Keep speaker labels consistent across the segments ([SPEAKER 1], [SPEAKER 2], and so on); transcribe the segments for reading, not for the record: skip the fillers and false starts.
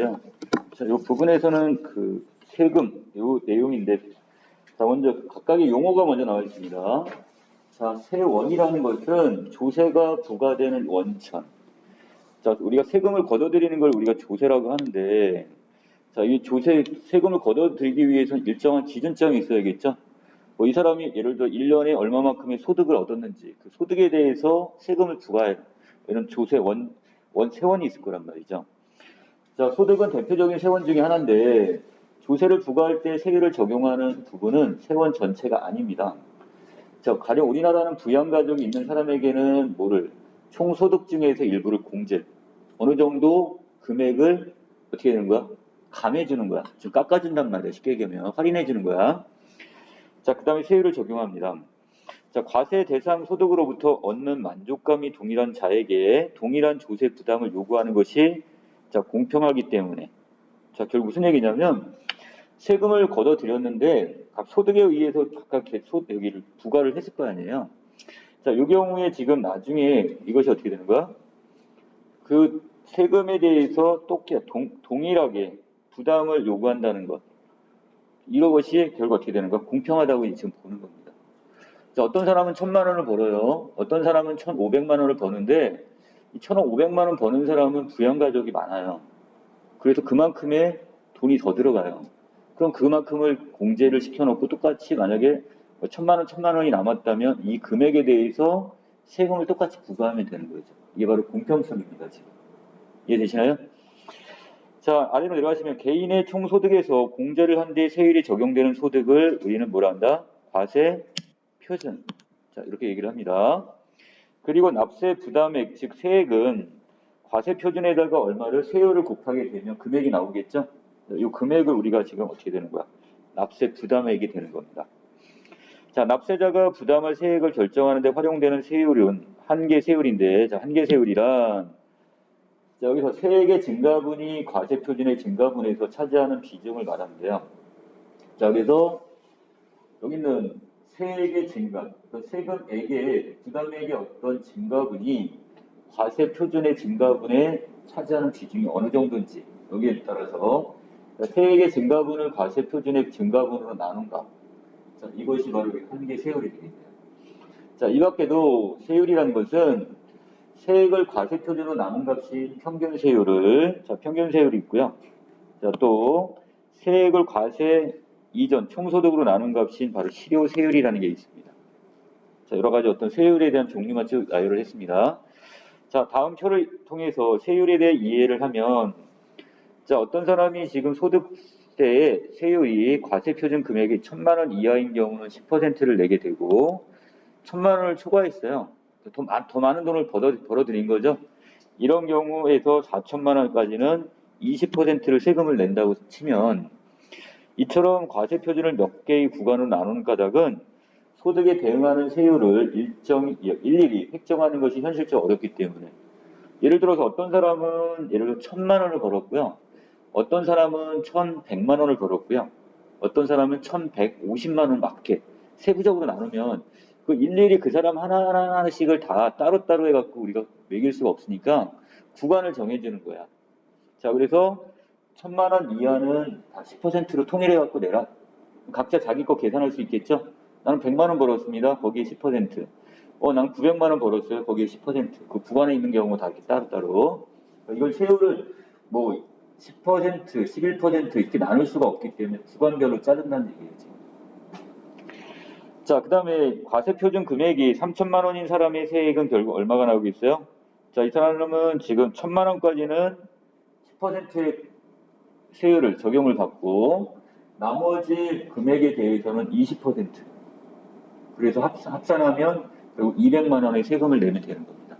[SPEAKER 1] 자, 이 부분에서는 그 세금, 이 내용인데, 자, 먼저 각각의 용어가 먼저 나와 있습니다. 자, 세원이라는 것은 조세가 부과되는 원천. 자, 우리가 세금을 걷어들이는 걸 우리가 조세라고 하는데, 자, 이 세금을 걷어들이기 위해서는 일정한 기준점이 있어야겠죠? 뭐, 이 사람이 예를 들어 1년에 얼마만큼의 소득을 얻었는지, 그 소득에 대해서 세금을 부과해. 이런 세원이 있을 거란 말이죠. 자, 소득은 대표적인 세원 중에 하나인데, 조세를 부과할 때 세율을 적용하는 부분은 세원 전체가 아닙니다. 자, 가령 우리나라는 부양가족이 있는 사람에게는 총소득 중에서 일부를 어느 정도 금액을 어떻게 되는 거야? 감해주는 거야. 좀 깎아준단 말이야. 쉽게 얘기하면. 할인해주는 거야. 자, 그 다음에 세율을 적용합니다. 자, 과세 대상 소득으로부터 얻는 만족감이 동일한 자에게 동일한 조세 부담을 요구하는 것이 자, 공평하기 때문에. 자, 결국 무슨 얘기냐면 세금을 걷어들였는데 각 소득에 의해서 각각 여기를 부과를 했을 거 아니에요. 자, 이 경우에 지금 나중에 이것이 어떻게 되는 거야? 그 세금에 대해서 동일하게 부담을 요구한다는 것. 이런 것이 결국 어떻게 되는 거야? 공평하다고 지금 보는 겁니다. 자, 어떤 사람은 1,000만 원을 벌어요. 어떤 사람은 1,500만 원을 버는데 이 1,500만 원 버는 사람은 부양가족이 많아요. 그래서 그만큼의 돈이 더 들어가요. 그럼 그만큼을 공제를 시켜놓고 똑같이 만약에 1,000만 원이 남았다면 이 금액에 대해서 세금을 똑같이 부과하면 되는 거죠. 이게 바로 공평성입니다, 지금. 이해되시나요? 자, 아래로 내려가시면 개인의 총소득에서 공제를 한 뒤 세율이 적용되는 소득을 우리는 뭐라 한다? 과세 표준. 자, 이렇게 얘기를 합니다. 그리고 납세 부담액, 즉 세액은 과세 표준에다가 얼마를 세율을 곱하게 되면 금액이 나오겠죠? 이 금액을 우리가 지금 어떻게 되는 거야? 납세 부담액이 되는 겁니다. 자, 납세자가 부담할 세액을 결정하는 데 활용되는 세율은 한계 세율인데, 자, 한계 세율이란 자, 여기서 세액의 증가분이 과세 표준의 증가분에서 차지하는 비중을 말하는데요. 자, 그래서 여기 있는 세액의 증가, 그 세금액의 부담액의 어떤 증가분이 과세 표준의 증가분에 차지하는 비중이 어느 정도인지 여기에 따라서 세액의 증가분을 과세 표준의 증가분으로 나눈다. 자, 이것이 바로 한계 세율이 되겠네요. 자, 이 밖에도 세율이라는 것은 세액을 과세 표준으로 나눈 값이 평균 세율이 있고요. 자, 또 세액을 과세 이전 총소득으로 나눈 값인 바로 실효 세율이라는 게 있습니다. 자, 여러 가지 어떤 세율에 대한 종류만 쭉 나열을 했습니다. 자, 다음 표를 통해서 세율에 대해 이해를 하면 자, 어떤 사람이 지금 소득세의 세율이 과세 표준 금액이 1,000만 원 이하인 경우는 10%를 내게 되고 1,000만 원을 초과했어요. 더 많은 돈을 벌어들인 거죠. 이런 경우에서 4천만 원까지는 20%를 세금을 낸다고 치면 이처럼 과세 표준을 몇 개의 구간으로 나누는 까닭은 소득에 대응하는 세율을 일일이 획정하는 것이 현실적으로 어렵기 때문에 예를 들어서 어떤 사람은 예를 들어 1,000만 원을 벌었고요. 어떤 사람은 1,100만 원을 벌었고요. 어떤 사람은 1,150만 원 맞게 세부적으로 나누면 그 일일이 그 사람 하나하나씩을 다 따로따로 해갖고 우리가 매길 수가 없으니까 구간을 정해주는 거야. 자, 그래서 1,000만 원 이하는 다 10%로 통일해갖고 내라. 각자 자기 거 계산할 수 있겠죠? 나는 100만 원 벌었습니다. 거기에 10%. 난 900만 원 벌었어요. 거기에 10%. 그 구간에 있는 경우 다 이렇게 따로따로. 이걸 세율을 10%, 11% 이렇게 나눌 수가 없기 때문에 구간별로 자른다는 얘기예요. 지금. 자, 그 다음에 과세 표준 금액이 3천만 원인 사람의 세액은 결국 얼마가 나오겠어요? 자, 이 사람은 지금 1,000만 원까지는 10%의 세율을 적용을 받고 나머지 금액에 대해서는 20%. 그래서 합산하면 결국 200만 원의 세금을 내면 되는 겁니다.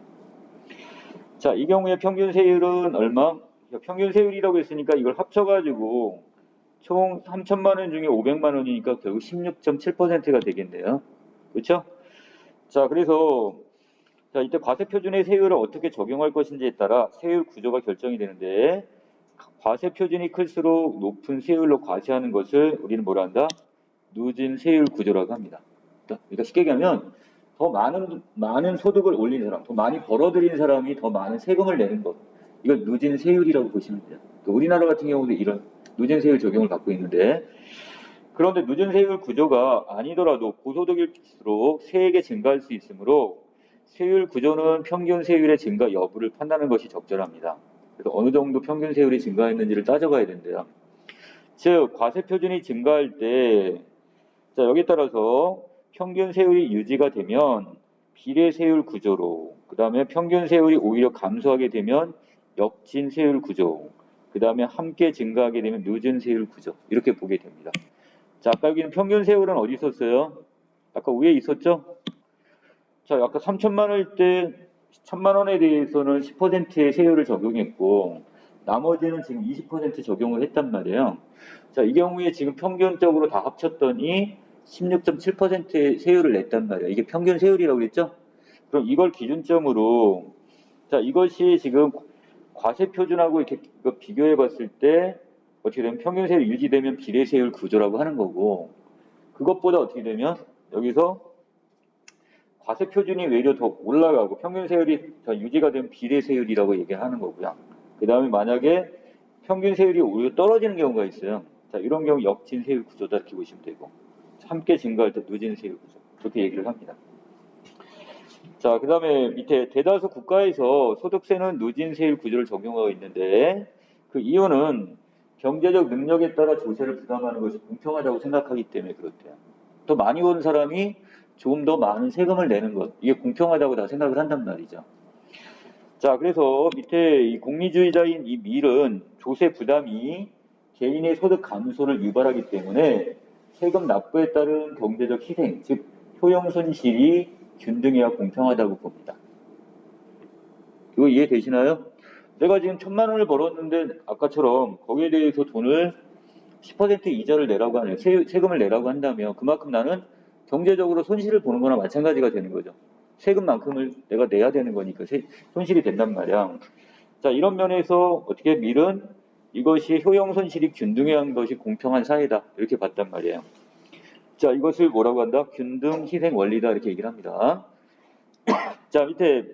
[SPEAKER 1] 자, 이 경우에 평균 세율은 얼마? 평균 세율이라고 했으니까 이걸 합쳐가지고 총 3천만 원 중에 500만 원이니까 결국 16.7%가 되겠네요. 그렇죠? 자, 그래서 자, 이때 과세 표준의 세율을 어떻게 적용할 것인지에 따라 세율 구조가 결정이 되는데 과세 표준이 클수록 높은 세율로 과세하는 것을 우리는 뭐라 한다? 누진 세율 구조라고 합니다. 그러니까 쉽게 얘기하면 더 많은 소득을 올리는 사람, 더 많이 벌어들인 사람이 더 많은 세금을 내는 것. 이건 누진세율이라고 보시면 돼요. 우리나라 같은 경우도 이런 누진세율 적용을 받고 있는데, 그런데 누진세율 구조가 아니더라도 고소득일수록 세액이 증가할 수 있으므로 세율 구조는 평균 세율의 증가 여부를 판단하는 것이 적절합니다. 그래서 어느 정도 평균 세율이 증가했는지를 따져봐야 된대요. 즉 과세 표준이 증가할 때, 자 여기에 따라서 평균 세율이 유지가 되면 비례 세율 구조로, 그 다음에 평균 세율이 오히려 감소하게 되면 역진 세율 구조, 그 다음에 함께 증가하게 되면 누진 세율 구조, 이렇게 보게 됩니다. 자, 아까 여기는 평균 세율은 어디 있었어요? 아까 위에 있었죠? 자, 아까 3천만 원일 때 1,000만 원에 대해서는 10%의 세율을 적용했고 나머지는 지금 20% 적용을 했단 말이에요. 자, 이 경우에 지금 평균적으로 다 합쳤더니 16.7%의 세율을 냈단 말이에요. 이게 평균 세율이라고 그랬죠? 그럼 이걸 기준점으로, 자, 이것이 지금 과세 표준하고 이렇게 비교해 봤을 때 어떻게 되면 평균 세율이 유지되면 비례 세율 구조라고 하는 거고, 그것보다 어떻게 되면 여기서 과세 표준이 외려 더 올라가고 평균 세율이 더 유지가 되면 비례 세율이라고 얘기하는 거고요. 그 다음에 만약에 평균 세율이 오히려 떨어지는 경우가 있어요. 자, 이런 경우 역진 세율 구조다 이렇게 보시면 되고, 함께 증가할 때 누진 세율 구조, 그렇게 얘기를 합니다. 자, 그 다음에 밑에 대다수 국가에서 소득세는 누진 세율 구조를 적용하고 있는데, 그 이유는 경제적 능력에 따라 조세를 부담하는 것이 공평하다고 생각하기 때문에 그렇대요. 더 많이 번 사람이 좀 더 많은 세금을 내는 것, 이게 공평하다고 다 생각을 한단 말이죠. 자, 그래서 밑에 이 공리주의자인 이 밀은 조세 부담이 개인의 소득 감소를 유발하기 때문에 세금 납부에 따른 경제적 희생, 즉 효용 손실이 균등해야 공평하다고 봅니다. 이거 이해되시나요? 내가 지금 1,000만 원을 벌었는데 아까처럼 거기에 대해서 돈을 10% 이자를 내라고 하네요. 세금을 내라고 한다면 그만큼 나는 경제적으로 손실을 보는 거나 마찬가지가 되는 거죠. 세금만큼을 내가 내야 되는 거니까 손실이 된단 말이야. 자, 이런 면에서 어떻게 밀은 이것이 효용 손실이 균등해야 하는 것이 공평한 사회다 이렇게 봤단 말이에요. 자, 이것을 뭐라고 한다? 균등 희생 원리다 이렇게 얘기를 합니다. 자, 밑에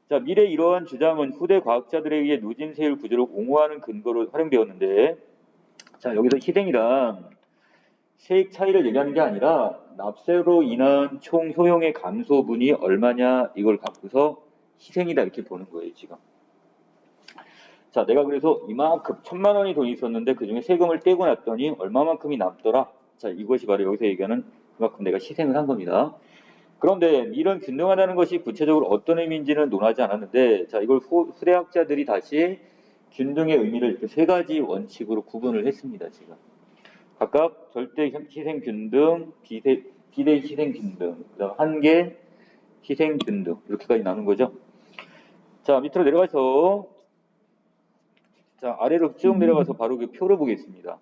[SPEAKER 1] 자, 밀의 이러한 주장은 후대 과학자들에 의해 누진 세율 구조를 옹호하는 근거로 활용되었는데, 자, 여기서 희생이란 세액 차이를 얘기하는 게 아니라 납세로 인한 총 효용의 감소분이 얼마냐 이걸 갖고서 희생이다 이렇게 보는 거예요 지금. 자, 내가 그래서 이만큼 1,000만 원이 돈이 있었는데 그중에 세금을 떼고 났더니 얼마만큼이 남더라. 자, 이것이 바로 여기서 얘기하는 그만큼 내가 희생을 한 겁니다. 그런데 밀은 균등하다는 것이 구체적으로 어떤 의미인지는 논하지 않았는데, 자, 이걸 후대학자들이 다시 균등의 의미를 이렇게 세 가지 원칙으로 구분을 했습니다 지금. 각각 절대 희생 균등, 비대 희생 균등, 그다음 한계 희생 균등 이렇게까지 나눈 거죠. 자, 밑으로 내려가서, 자, 아래로 쭉 내려가서 바로 그 표를 보겠습니다.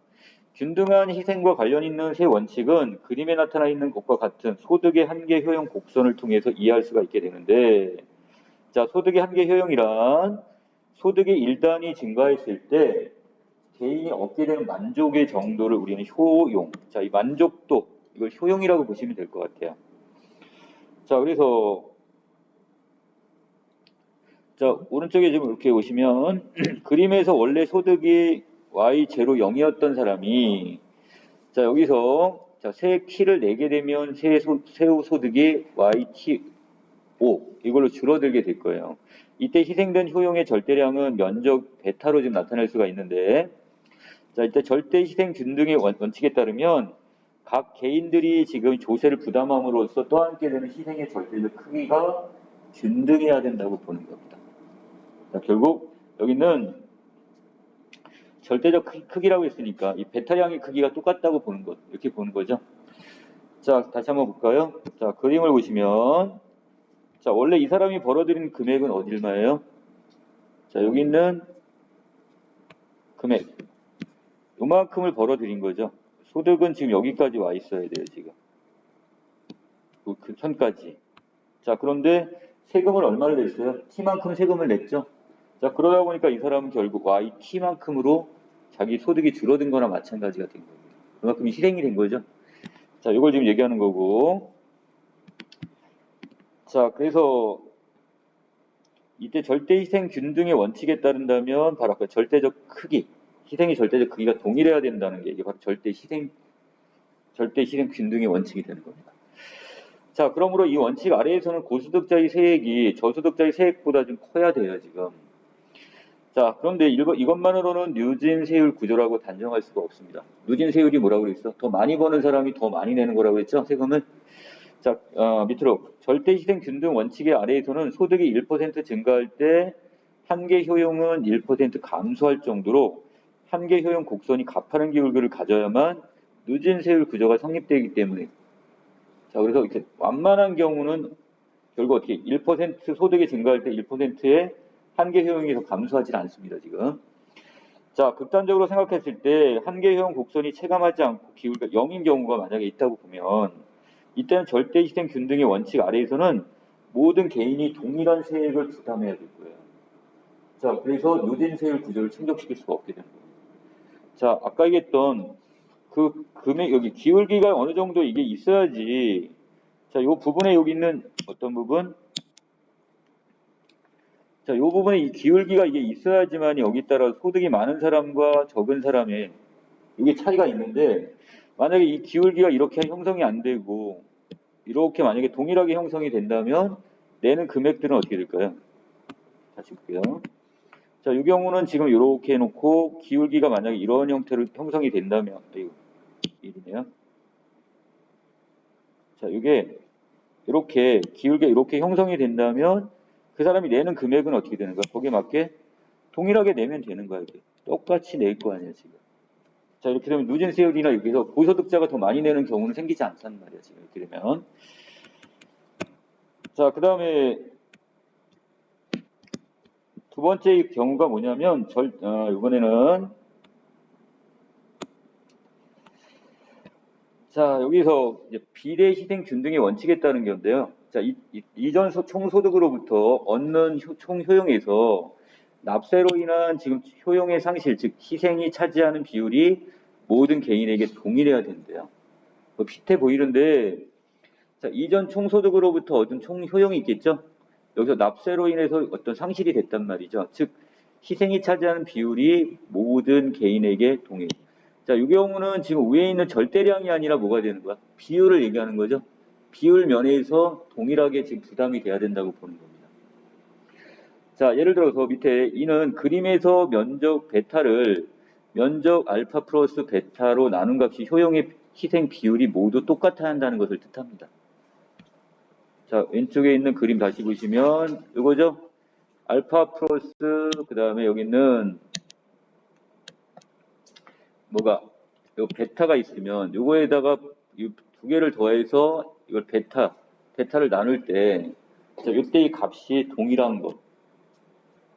[SPEAKER 1] 균등한 희생과 관련 있는 세 원칙은 그림에 나타나 있는 것과 같은 소득의 한계 효용 곡선을 통해서 이해할 수가 있게 되는데, 자, 소득의 한계 효용이란 소득의 일단이 증가했을 때 개인이 얻게 되는 만족의 정도를 우리는 효용, 자, 이 만족도, 이걸 효용이라고 보시면 될 것 같아요. 자, 그래서 자, 오른쪽에 지금 이렇게 보시면 그림에서 원래 소득이 Y0 0이었던 사람이, 자, 여기서 자, 새 T를 내게 되면 세후 소득이 YT5 이걸로 줄어들게 될 거예요. 이때 희생된 효용의 절대량은 면적 베타로 지금 나타낼 수가 있는데, 자, 이때 절대 희생 균등의 원칙에 따르면 각 개인들이 지금 조세를 부담함으로써 떠안게 되는 희생의 절대적 크기가 균등해야 된다고 보는 겁니다. 자, 결국 여기는 절대적 크기라고 했으니까 이 베타량의 크기가 똑같다고 보는 것, 이렇게 보는 거죠. 자, 다시 한번 볼까요? 자, 그림을 보시면, 자, 원래 이 사람이 벌어들인 금액은 어딜마예요? 자, 여기 있는 금액, 요만큼을 벌어들인 거죠. 소득은 지금 여기까지 와 있어야 돼요, 지금. 그 선까지. 자, 그런데 세금을 얼마를 냈어요? T만큼 세금을 냈죠. 자, 그러다 보니까 이 사람은 결국 YT만큼으로 자기 소득이 줄어든 거나 마찬가지가 된 겁니다. 그만큼 희생이 된 거죠. 자, 이걸 지금 얘기하는 거고. 자, 그래서 이때 절대희생 균등의 원칙에 따른다면 바로 아까 절대적 크기, 희생의 절대적 크기가 동일해야 된다는 게 이게 바로 절대희생 균등의 원칙이 되는 겁니다. 자, 그러므로 이 원칙 아래에서는 고소득자의 세액이 저소득자의 세액보다 좀 커야 돼요, 지금. 자, 그런데 이것만으로는 누진세율 구조라고 단정할 수가 없습니다. 누진세율이 뭐라고 그랬어? 더 많이 버는 사람이 더 많이 내는 거라고 했죠, 세금을? 자, 밑으로 절대희생 균등 원칙의 아래에서는 소득이 1% 증가할 때 한계 효용은 1% 감소할 정도로 한계 효용 곡선이 가파른 기울기를 가져야만 누진세율 구조가 성립되기 때문에 자, 그래서 이렇게 완만한 경우는 결국 어떻게 1% 소득이 증가할 때 1%의 한계 효용이 더 감소하지 않습니다, 지금. 자, 극단적으로 생각했을 때 한계 효용 곡선이 체감하지 않고 기울기가 0인 경우가 만약에 있다고 보면 이때는 절대희생 균등의 원칙 아래에서는 모든 개인이 동일한 세액을 부담해야 될 거예요. 자, 그래서 누진세율 구조를 충족시킬 수가 없게 되는 거예요. 자, 아까 얘기했던 그 금액, 여기 기울기가 어느 정도 이게 있어야지. 자, 요 부분에 여기 있는 어떤 부분? 자, 요 부분에 이 기울기가 이게 있어야지만 여기 따라 소득이 많은 사람과 적은 사람의 이게 차이가 있는데 만약에 이 기울기가 이렇게 형성이 안 되고 이렇게 만약에 동일하게 형성이 된다면 내는 금액들은 어떻게 될까요? 다시 볼게요. 자, 이 경우는 지금 이렇게 해놓고 기울기가 만약에 이런 형태로 형성이 된다면 이네요. 자, 이게 이렇게 기울기가 이렇게 형성이 된다면 그 사람이 내는 금액은 어떻게 되는 거야? 거기에 맞게 동일하게 내면 되는 거야. 이게 똑같이 낼 거 아니야 지금. 자, 이렇게 되면 누진세율이나 여기서 고소득자가 더 많이 내는 경우는 생기지 않단 말이야 지금 이렇게 되면. 자, 그 다음에 두 번째 경우가 뭐냐면 이번에는 자, 여기서 이제 비례희생 균등의 원칙에 따른 건데요. 자, 이전 총소득으로부터 얻는 총효용에서 납세로 인한 지금 효용의 상실, 즉 희생이 차지하는 비율이 모든 개인에게 동일해야 된대요. 밑에 보이는데, 자, 이전 총소득으로부터 얻은 총효용이 있겠죠? 여기서 납세로 인해서 어떤 상실이 됐단 말이죠. 즉, 희생이 차지하는 비율이 모든 개인에게 동일. 자, 이 경우는 지금 위에 있는 절대량이 아니라 뭐가 되는 거야? 비율을 얘기하는 거죠. 비율 면에서 동일하게 지금 부담이 돼야 된다고 보는 겁니다. 자, 예를 들어서 밑에 이는 그림에서 면적 베타를 면적 알파 플러스 베타로 나눈 값이 효용의 희생 비율이 모두 똑같아야 한다는 것을 뜻합니다. 자, 왼쪽에 있는 그림 다시 보시면 이거죠? 알파 플러스 그 다음에 여기는 뭐가 요 베타가 있으면 요거에다가 이 두 개를 더해서 이걸 베타를 나눌 때 자, 이때 이 값이 동일한 것.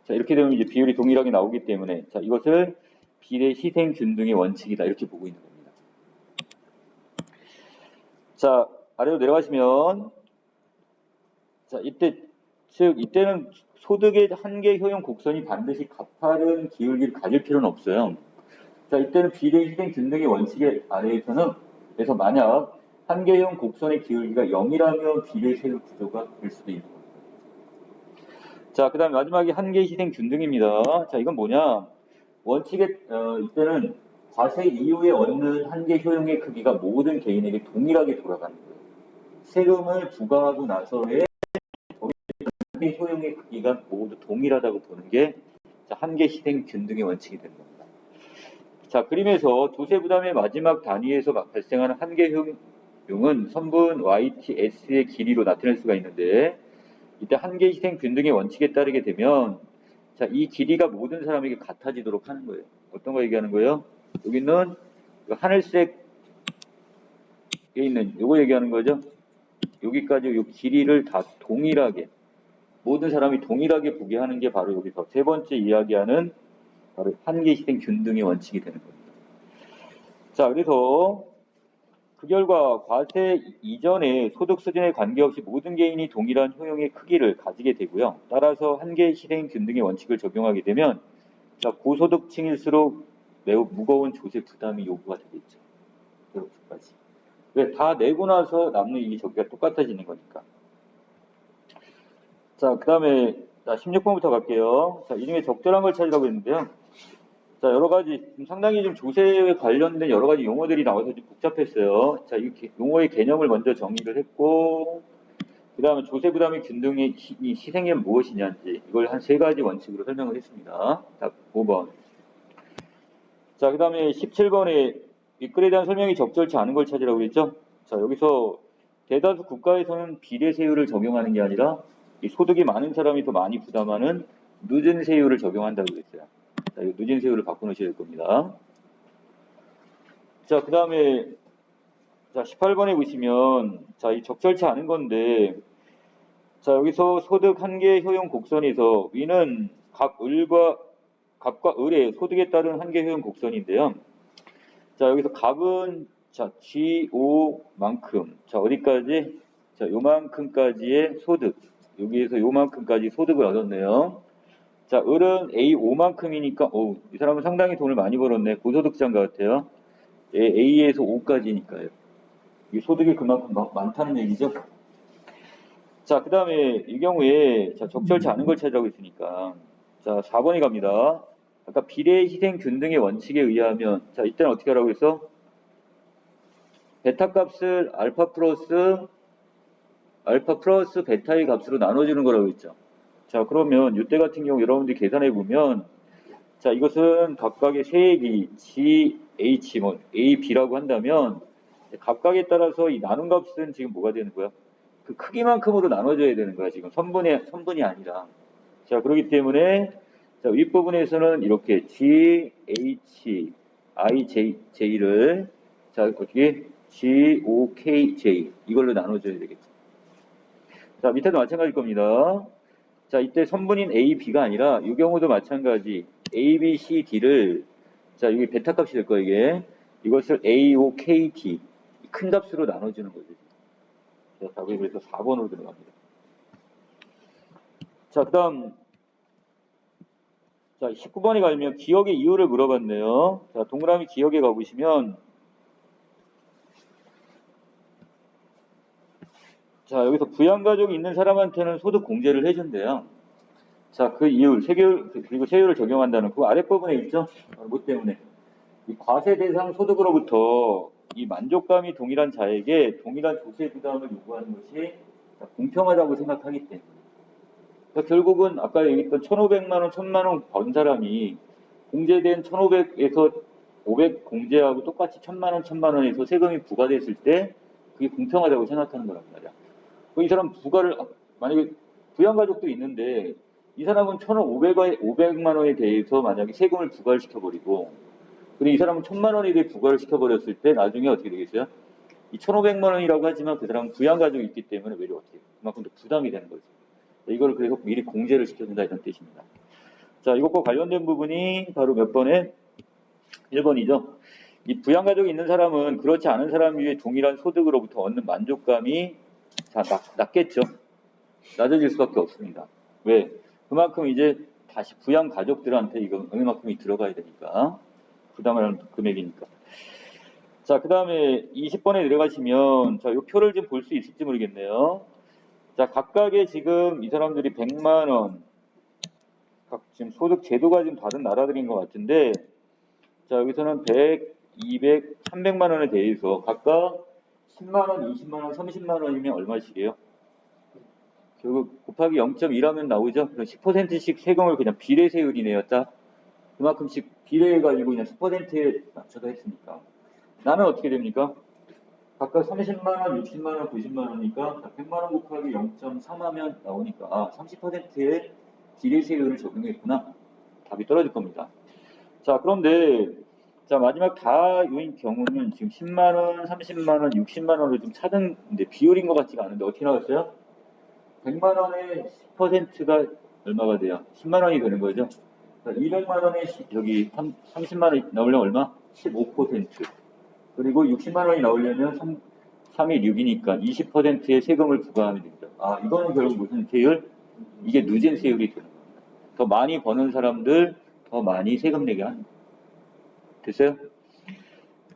[SPEAKER 1] 자, 이렇게 되면 이제 비율이 동일하게 나오기 때문에 자, 이것을 비례 희생 균등의 원칙이다. 이렇게 보고 있는 겁니다. 자, 아래로 내려가시면 자, 이때는 소득의 한계 효용 곡선이 반드시 가파른 기울기를 가질 필요는 없어요. 자, 이때는 비례 희생 균등의 원칙의 아래에서는 그래서 만약 한계형 곡선의 기울기가 0이라면 비례세율 구조가 될 수도 있는 겁니다. 자, 그 다음 마지막에 한계 희생 균등입니다. 자, 이건 뭐냐? 이때는 과세 이후에 얻는 한계 효용의 크기가 모든 개인에게 동일하게 돌아가는 거예요. 세금을 부과하고 나서의 한계 효용의 크기가 모두 동일하다고 보는 게 한계 희생 균등의 원칙이 되는 겁니다. 자, 그림에서 조세 부담의 마지막 단위에서 발생하는 한계 효용은 선분 YTS의 길이로 나타낼 수가 있는데 이때 한계 희생 균등의 원칙에 따르게 되면 자, 이 길이가 모든 사람에게 같아지도록 하는 거예요. 어떤 거 얘기하는 거예요? 여기는 하늘색에 있는 요거 얘기하는 거죠. 여기까지 요 길이를 다 동일하게 모든 사람이 동일하게 보게 하는 게 바로 여기서 세 번째 이야기하는 바로 한계 희생 균등의 원칙이 되는 겁니다. 자, 그래서 그 결과 과세 이전의 소득 수준에 관계없이 모든 개인이 동일한 효용의 크기를 가지게 되고요. 따라서 한계 희생 균등의 원칙을 적용하게 되면 자, 고소득층일수록 매우 무거운 조세 부담이 요구가 되겠죠. 여기까지. 왜? 다 내고 나서 남는 이 저기가 똑같아지는 거니까. 자, 그 다음에 자, 16번부터 갈게요. 자, 이 중에 적절한 걸 찾으라고 했는데요. 자, 여러 가지, 상당히 좀 조세에 관련된 여러 가지 용어들이 나와서 좀 복잡했어요. 자, 이 용어의 개념을 먼저 정리를 했고, 그 다음에 조세 부담의 균등의 희생은 무엇이냐인지, 이걸 한 세 가지 원칙으로 설명을 했습니다. 자, 5번. 자, 그 다음에 17번에 윗글에 대한 설명이 적절치 않은 걸 찾으라고 했죠. 자, 여기서 대다수 국가에서는 비례세율을 적용하는 게 아니라 이 소득이 많은 사람이 더 많이 부담하는 늦은 세율을 적용한다고 했어요. 자, 이 늦은 세율을 바꿔놓으셔야 될 겁니다. 자, 그 다음에 자, 18번에 보시면 자, 이 적절치 않은 건데 자, 여기서 소득 한계 효용 곡선에서 위는 갑과 을의 소득에 따른 한계 효용 곡선인데요. 자, 여기서 갑은 자, G5만큼. 자, 어디까지? 자, 요만큼까지의 소득. 여기에서 요만큼까지 소득을 얻었네요. 자, 을은 A5만큼이니까, 이 사람은 상당히 돈을 많이 벌었네. 고소득자인 것 같아요. A에서 5까지니까요. 이 소득이 그만큼 많다는 얘기죠. 자, 그 다음에 이 경우에 자, 적절치 않은 걸 찾으라고 했으니까 자, 4번에 갑니다. 아까 비례 희생 균등의 원칙에 의하면 자, 이때는 어떻게 하라고 했어? 베타 값을 알파 플러스 베타의 값으로 나눠주는 거라고 했죠. 자, 그러면 이때 같은 경우 여러분들이 계산해 보면 자, 이것은 각각의 세액이 GH, A, B라고 한다면 각각에 따라서 이 나눈 값은 지금 뭐가 되는 거야? 그 크기만큼으로 나눠줘야 되는 거야. 지금 선분이 아니라. 자, 그렇기 때문에 자, 윗부분에서는 이렇게 GH, IJ를 자, 어떻게 GOKJ 이걸로 나눠줘야 되겠죠. 자, 밑에도 마찬가지일 겁니다. 자, 이때 선분인 A, B가 아니라 이 경우도 마찬가지 A, B, C, D를 자, 여기 베타 값이 될 거예요, 이게. 이것을 A, O, K, D 큰 값으로 나눠주는 거죠. 자, 답이 그래서 4번으로 들어갑니다. 자, 그 다음 자, 19번에 가면 기억의 이유를 물어봤네요. 자, 동그라미 기억에 가보시면 자, 여기서 부양가족이 있는 사람한테는 소득 공제를 해준대요. 자, 그 이율, 세율, 그리고 세율을 적용한다는 그 아랫부분에 있죠? 뭐 때문에? 이 과세 대상 소득으로부터 이 만족감이 동일한 자에게 동일한 조세 부담을 요구하는 것이 공평하다고 생각하기 때문에. 그러니까 결국은 아까 얘기했던 1,500만 원, 1,000만 원 번 사람이 공제된 1,500에서 500 공제하고 똑같이 1,000만 원, 1,000만 원에서 세금이 부과됐을 때 그게 공평하다고 생각하는 거란 말이야. 이 사람 부과를 만약에 부양가족도 있는데 이 사람은 1,500만 원에 대해서 만약에 세금을 부과를 시켜버리고 그리고 이 사람은 1,000만 원에 대해 부과를 시켜버렸을 때 나중에 어떻게 되겠어요? 이 1,500만 원이라고 하지만 그 사람은 부양가족이 있기 때문에 외려 어떻게 그만큼 더 부담이 되는 거죠. 이걸 그래서 미리 공제를 시켜준다 이런 뜻입니다. 자, 이것과 관련된 부분이 바로 몇 번에 1번이죠. 이 부양가족이 있는 사람은 그렇지 않은 사람 위에 동일한 소득으로부터 얻는 만족감이 자, 낮겠죠. 낮아질 수밖에 없습니다. 왜? 그만큼 이제 다시 부양가족들한테 이거 얼마만큼이 들어가야 되니까 부담을 하는 금액이니까. 자, 그 다음에 20번에 내려가시면 자, 이 표를 좀 볼 수 있을지 모르겠네요. 자, 각각의 지금 이 사람들이 100만 원, 지금 소득 제도가 지금 다른 나라들인 것 같은데, 자, 여기서는 100, 200, 300만 원에 대해서 각각 10만 원, 20만 원, 30만 원이면 얼마씩이에요? 결국 곱하기 0.1하면 나오죠? 그럼 10%씩 세금을 그냥 비례세율이네요, 딱. 그만큼씩 비례해가지고 그냥 10%에 맞춰서 했으니까. 나는 어떻게 됩니까? 각각 30만 원, 60만 원, 90만 원이니까 100만 원 곱하기 0.3 하면 나오니까 30%의 비례세율을 적용했구나. 답이 떨어질 겁니다. 자, 그런데 자, 마지막 다요인 경우는 지금 10만 원, 30만 원, 60만 원을 좀 찾은데 비율인 것 같지가 않은데 어떻게 나왔어요? 100만 원의 10%가 얼마가 돼요? 10만 원이 되는 거죠. 200만 원에 여기 30만 원이 나오려면 얼마? 15%. 그리고 60만 원이 나오려면 3이 6이니까 20%의 세금을 부과하면 됩니다. 아, 이거는 결국 무슨 세율? 이게 누진 세율이 되는 겁니다. 더 많이 버는 사람들 더 많이 세금 내게 하는 거예요. 됐어요?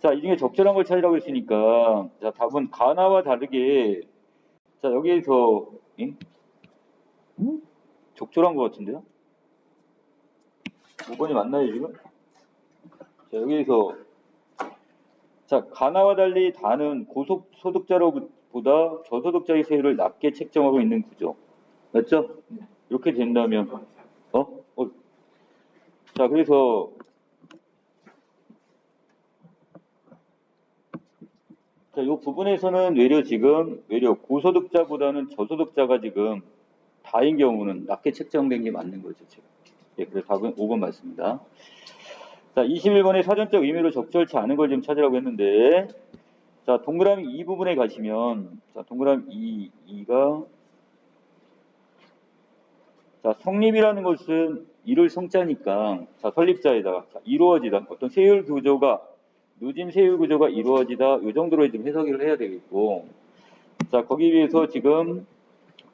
[SPEAKER 1] 자, 이 중에 적절한 걸 찾으라고 했으니까 자, 답은 가나와 다르게 자, 여기에서 적절한 것 같은데요? 5번이 맞나요, 지금? 자, 여기에서, 자, 가나와 달리 다는 고소득자로보다 저소득자의 세율을 낮게 책정하고 있는 구조. 맞죠? 이렇게 된다면, 자, 그래서, 자, 이 부분에서는 외려 고소득자보다는 저소득자가 지금 다인 경우는 낮게 책정된 게 맞는 거죠, 지금. 예, 그래서 답은 5번 맞습니다. 자, 21번의 사전적 의미로 적절치 않은 걸 좀 찾으라고 했는데, 자, 동그라미 2 부분에 가시면, 자, 동그라미 2가, 자, 성립이라는 것은 이룰 성자니까, 자, 설립자에다가, 자, 이루어지다. 어떤 세율 구조가, 누진 세율 구조가 이루어지다. 이 정도로 좀 해석을 해야 되겠고, 자, 거기 비해서 지금,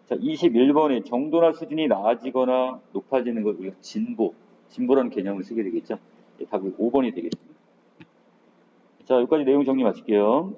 [SPEAKER 1] 자, 21번에 정도나 수준이 나아지거나 높아지는 걸 우리가 진보라는 개념을 쓰게 되겠죠. 예, 답이 5번이 되겠습니다. 자, 여기까지 내용 정리 마칠게요.